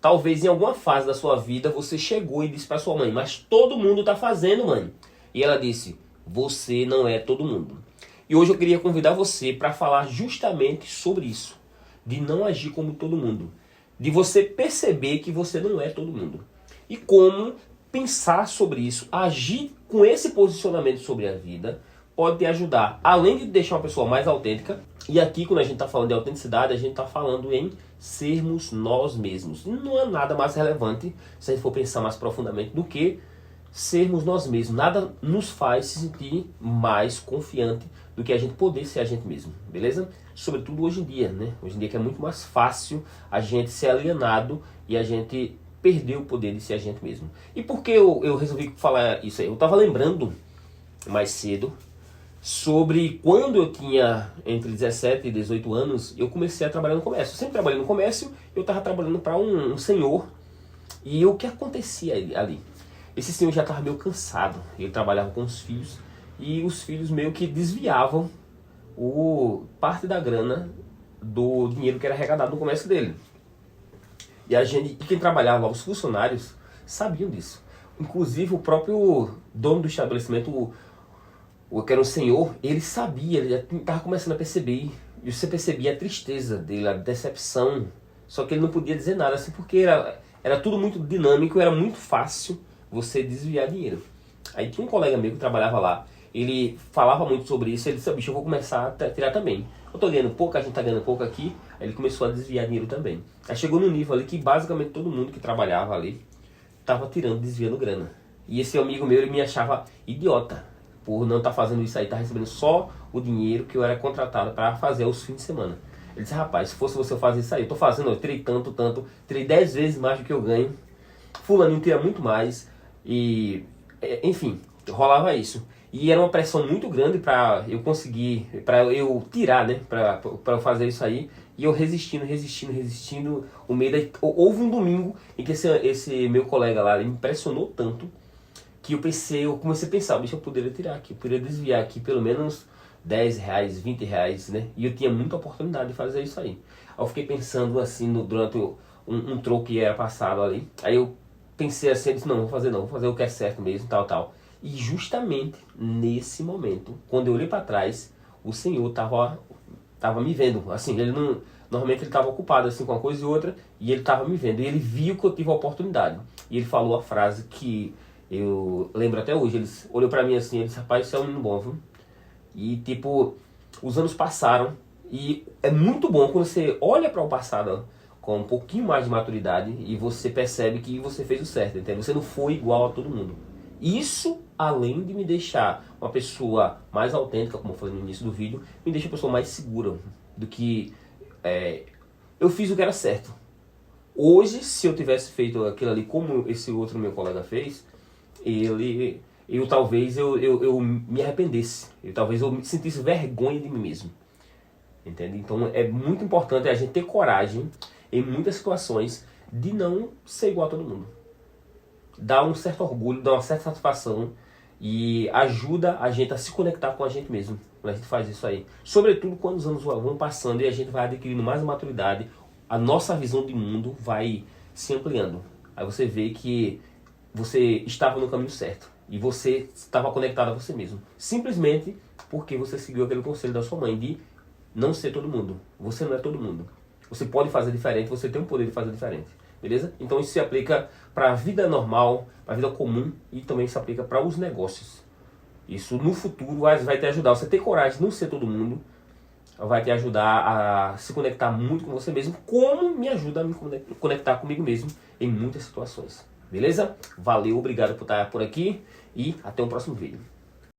Talvez em alguma fase da sua vida você chegou e disse para sua mãe, mas todo mundo está fazendo, mãe. E ela disse, você não é todo mundo. E hoje eu queria convidar você para falar justamente sobre isso. De não agir como todo mundo. De você perceber que você não é todo mundo. E como pensar sobre isso, agir com esse posicionamento sobre a vida, pode te ajudar, além de deixar uma pessoa mais autêntica. E aqui, quando a gente está falando de autenticidade, a gente está falando em sermos nós mesmos. Não é nada mais relevante, se a gente for pensar mais profundamente, do que sermos nós mesmos. Nada nos faz se sentir mais confiante do que a gente poder ser a gente mesmo, beleza? Sobretudo hoje em dia, né? Hoje em dia que é muito mais fácil a gente ser alienado e a gente perder o poder de ser a gente mesmo. E por que eu resolvi falar isso aí? Eu estava lembrando mais cedo sobre quando eu tinha entre 17 e 18 anos, eu comecei a trabalhar no comércio. Eu sempre trabalhei no comércio, eu estava trabalhando para um senhor. E o que acontecia ali? Esse senhor já estava meio cansado, ele trabalhava com os filhos, e os filhos meio que desviavam parte da grana do dinheiro que era arrecadado no comércio dele. E quem trabalhava lá, os funcionários, sabiam disso. Inclusive o próprio dono do estabelecimento, que era um senhor, ele sabia, ele já estava começando a perceber. E você percebia a tristeza dele, a decepção. Só que ele não podia dizer nada, assim, porque era tudo muito dinâmico, era muito fácil você desviar dinheiro. Aí tinha um colega meu que trabalhava lá, ele falava muito sobre isso, ele disse, bicho, eu vou começar a tirar também. Eu tô ganhando pouco, a gente tá ganhando pouco aqui, aí ele começou a desviar dinheiro também. Aí chegou no nível ali que basicamente todo mundo que trabalhava ali tava tirando, desviando grana. E esse amigo meu, ele me achava idiota por não estar fazendo isso aí, tá recebendo só o dinheiro que eu era contratado para fazer aos fins de semana. Ele disse, rapaz, se fosse você fazer isso aí, eu tô fazendo, eu tirei tanto, tirei 10 vezes mais do que eu ganho, fulaninho tira muito mais, e enfim, rolava isso. E era uma pressão muito grande para eu conseguir, para eu tirar, né, para eu fazer isso aí. E eu resistindo. O meio houve um domingo em que esse meu colega lá, ele me impressionou tanto que eu comecei a pensar, bicho, eu poderia tirar aqui, eu poderia desviar aqui pelo menos 10 reais, 20 reais, né? E eu tinha muita oportunidade de fazer isso aí. Aí eu fiquei pensando assim, durante um troco que era passado ali. Aí eu pensei assim, eu disse, não, vou fazer o que é certo mesmo, tal. E justamente nesse momento, quando eu olhei para trás, o Senhor tava me vendo. Assim, ele não, normalmente ele estava ocupado assim com uma coisa e outra, e ele estava me vendo. E ele viu que eu tive a oportunidade. E ele falou a frase que eu lembro até hoje. Ele olhou para mim assim, ele disse, rapaz, você é um menino bom, viu? E tipo, os anos passaram e é muito bom quando você olha para o passado com um pouquinho mais de maturidade e você percebe que você fez o certo, entende? Você não foi igual a todo mundo. Isso, além de me deixar uma pessoa mais autêntica, como eu falei no início do vídeo, me deixa uma pessoa mais segura do que eu fiz o que era certo. Hoje, se eu tivesse feito aquilo ali como esse outro meu colega fez, talvez eu me arrependesse. Talvez eu me sentisse vergonha de mim mesmo. Entende? Então é muito importante a gente ter coragem, em muitas situações, de não ser igual a todo mundo. Dá um certo orgulho, dá uma certa satisfação e ajuda a gente a se conectar com a gente mesmo quando a gente faz isso aí. Sobretudo quando os anos vão passando e a gente vai adquirindo mais maturidade, a nossa visão de mundo vai se ampliando. Aí você vê que você estava no caminho certo e você estava conectado a você mesmo. Simplesmente porque você seguiu aquele conselho da sua mãe de não ser todo mundo. Você não é todo mundo. Você pode fazer diferente, você tem o poder de fazer diferente. Beleza? Então isso se aplica para a vida normal, para a vida comum e também se aplica para os negócios. Isso no futuro vai te ajudar. Você ter coragem de não ser todo mundo vai te ajudar a se conectar muito com você mesmo, como me ajuda a me conectar comigo mesmo em muitas situações. Beleza? Valeu, obrigado por estar por aqui e até o próximo vídeo.